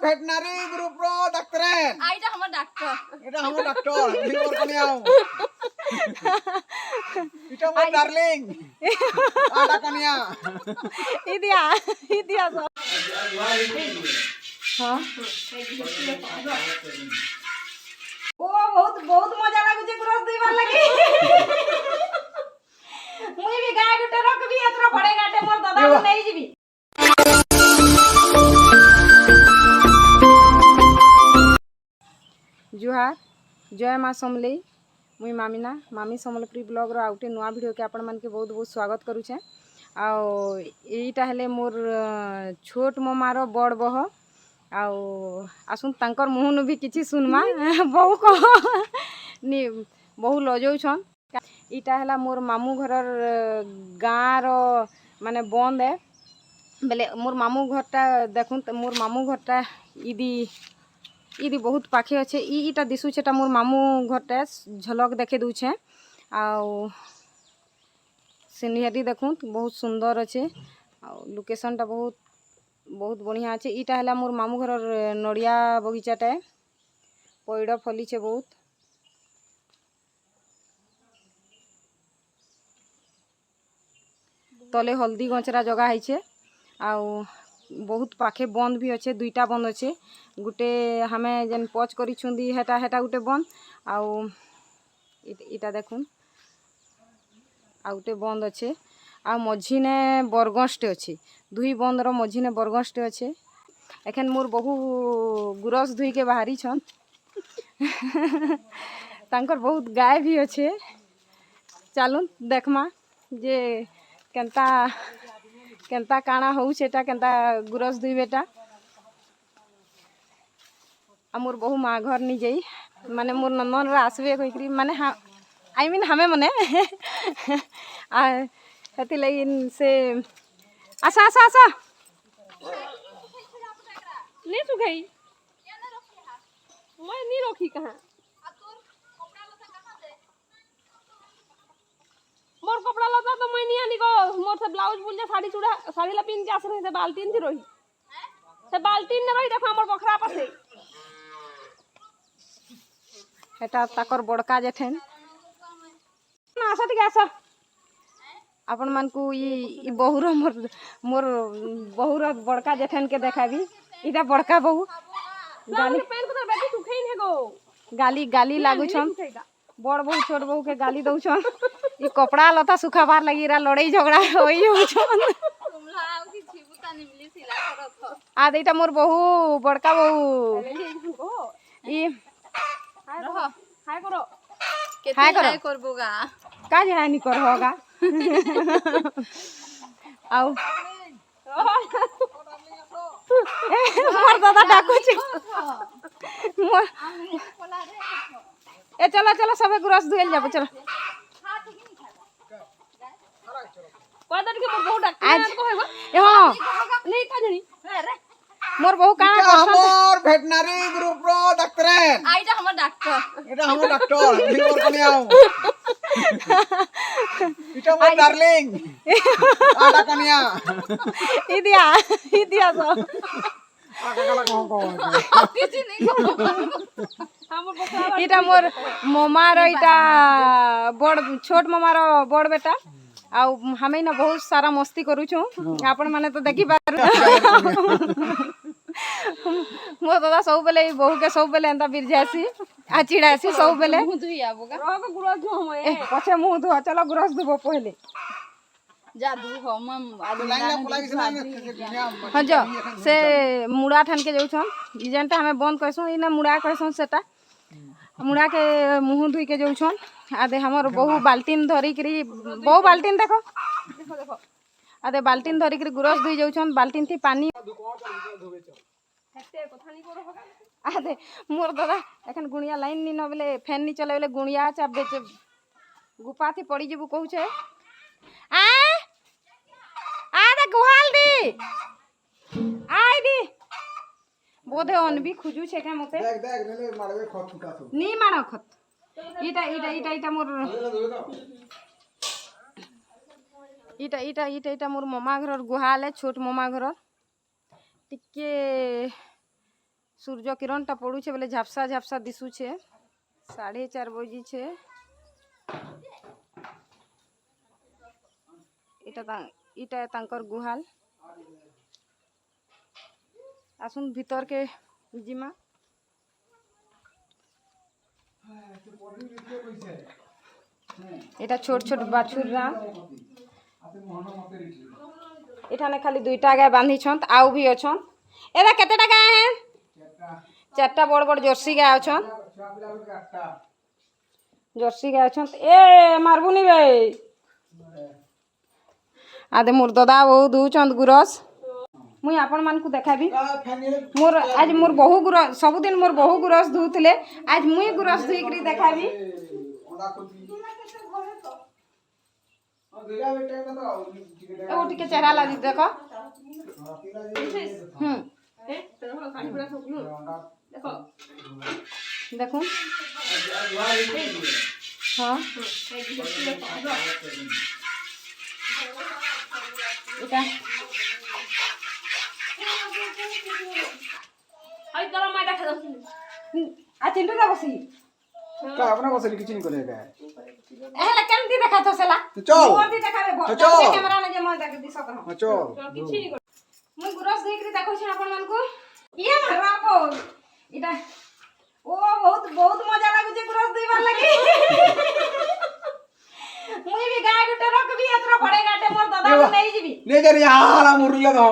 veterinary group रो ডাক্তারেন আইটা আমার doctor এটা আমার ডাক্তার লিওর কনিয়াও এটা আমার ডার্লিং আডা কনিয়া ইদিয়া সব হ্যাঁ ও বহুত বহুত মজা লাগুছে ক্রস দিবার লাগি মুই भी गाय गुटे रखबी एतरा बड़े गाटे मोर दादा को नहीं जीबी जुहार जय माँ समलेई मुई मामिना मामी समलपुरी ब्लॉग रो आउटे नुआ वीडियो के आपण मन के बहुत बहुत स्वागत करूछे आउ एटा हेले मोर छोट ममार बड़ बह आउ आसुन तांकर मुहनु भी किछि सुनमा बहु को नि बहु लजौछन इटा हला मोर मामू घरर गाँ रो माने बंद है बेले मोर मामू घरटा देखुन मोर मामू घरटा इदी बहुत पाखे अच्छे इटा दिशुछेटा मोर मामू घरटा झलक देखे दूछे आउ सिनेरी देखुन बहुत सुंदर अच्छे आउ लोकेशनटा बहुत बहुत बढ़िया अच्छे इटा हला मोर मामू घरर नड़िया बगीचाटा पैड़ फलीचे बहुत तले हल्दी गचरा जगह है आउ बहुत पाखे बंद भी अच्छे दुईटा बंद अच्छे गुटे हमें जेन पच करी छुंदी हेटा हेटा गुटे बंद आउ इटा देखुन आ गुटे बंद अच्छे आ मझीने बरगछटे अच्छे दुई बंद रो मझीने बरगछटे अच्छे एखन मोर बहु गुरस धुई के बाहरी छन तांकर बहुत गाय भी अच्छे चलुन देखमा जे केनता केनता काना हो सेटा केनता गुरस दुई बेटा आ मोर बहु माँ घर नहीं जाई माने मोर नंदन रा आसबे कहिकरी माने आई मीन हमें मने आ हेती लगी से आसा आसा आसा नहीं सुखाई मैं नहीं रखी कहां मोर कपड़ा लता तो मैं नहीं आनी को मोर से ब्लाउज बुल साड़ी चूड़ा साड़ी ला पिन के आस रही से बाल्टीन थी रही से बाल्टीन ने रही देखो हमर बखरा पासे हेटा ताकर बड़का जेठेन ना आसा ठीक आसा अपन मन को ई बहुर मोर मोर बहुर बड़का जेठेन के देखाबी इटा बड़का बहु गाली पेन को बेटी सुखैन है गो गाली गाली लागु छन बड़ बहु छोट बहु के गाली दउ छन ई कपड़ा लता सुखाबार लगी रा लड़ाई झगड़ा होई हो छन तुमला आउ की छिबुता निमली सिला करत आ देटा मोर बहु बड़का बहु ई हाय करो हाय करो हाय करबोगा का जे हानि कर होगा आउ मोर दादा डाकू छी मोर ए चलो चलो सबे गुरस धुएल जाबो चलो पदर के मोर बहु डॉक्टर को हेबो ए हां नहीं का जणी रे मोर बहु का আমার ভেটেনারি গ্রুপ रो ডাক্তারেন আইটা আমার ডাক্তার এটা আমার ডাক্তার লিওর কনিয়াও এটা আমার ডার্লিং আডা কনিয়া ইদিয়া সব আডা কালা কও কও কিছু नहीं हमर बखरा इटा मोर ममार इटा बड़ छोट ममार बड़ बेटा आ हमें ना बहुत सारा मस्ती करू छु आपण माने तो देखि पार मो दादा सब बेले बहु के सब बेले एंता बिरजासी आ चिड़ासी सब बेले दुई आबोगा रग गुरस जो हम पछे मुंह धो चलो गुरस धुबो पहले जादू हम आज লাইলা পলাই গিস না हाँ जो से मुड़ा ठान के जाऊ छन ई जेनटा हमें बंद करसु इना मुड़ा करसु सेटा मुड़ा के मुंह धुई के जाऊ छन आदे हमर बहु बाल्टीन धरी करी बहु बाल्टीन देखो देखो देखो आदे बाल्टीन धरी करी गुरस धुई जाऊ छन बाल्टीन थी पानी हेते कथा नहीं करो होगा आदे मोर दादा एखन गुणिया लाइन नी न बेले फैन नी चले बेले गुणिया चाप बेचे गुपा थी पड़ी जेबू कहू छे आ दे गुहाल दी आई दी बोधे अन भी खुजू छे के मते देख देख नेले मारबे खत फुटा तो नी मानो खत इटा इटा इटा इटा मोर इटा इटा इटा इटा मोर ममा घर गुहाल है छोट ममा घर टिके सूर्य किरणटा पड़ुछे बोले झापसा झापसा दिशुछे 4:30 बजी छे इटा तांकर गुहाल आसुन भीतर के जिमा एटा छोट छोट बाछुर राम एठाने खाली 2टा गाय बांधी छंत आउ भी अछन एदा केतेटा गाय हैं 4टा बड़ बड़ जर्सी गाय अछन जर्सी गाय अछन ए मारबुनी बे आदे मोर दादा बहु दूचंद गुरस मुई आपण मान को देखाबी मोर आज मोर बहु गुरस सबुदिन मोर बहु गुरस धुउतले आज मुई गुरस धुई करी देखाबी ओ टिके चेहरा लादी देखो देखो हाँ इटा आई तोरा माय देखा दस आ चिंटू जा बसी का अपना बसली किछ नहीं करेगा एहला केमती देखा तो सेला चल मोर दी देखाबे तो चल कैमरा ने जे मन देख दिसत रह चल किछि नहीं मुई गुरस देख री देखौ छी आपण मान को ये मारवा को इटा ओ बहुत बहुत मजा लागु जे गुरस देबार लागि मुई भी गाय गुटे रख भी एतरा बड़े गाटे मोर दादा को नहीं जीबी ले जा रे हाला मुरली दो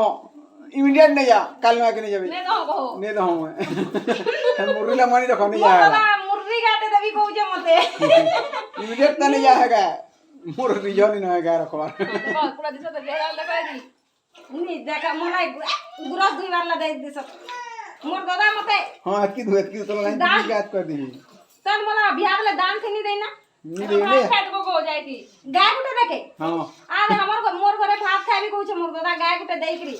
इमीडिएट नहीं जा कल में के नहीं जाबे ने दो कहो नहीं दो मैं मुरली मानी रखो नहीं मोर जा दादा मुर्री गाटे देबी कहू जे मते इमीडिएट त नहीं जाएगा मुरली जो नहीं होएगा रखो देखो पूरा दिस तो जेल देखा दी नी देखा मोला गुरस दुईबार ला दे दिसत मोर दादा मते हां की तो लाइन याद कर दी तन मोला बिहार ले दान से नहीं देना नहीं दे फैट को हो जाएगी गाय गुटे देखे हां आ हमर मोर घरे भात खाबी कहू छे मोर दादा गाय गुटे देई करी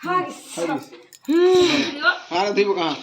हां हां धीबो कहां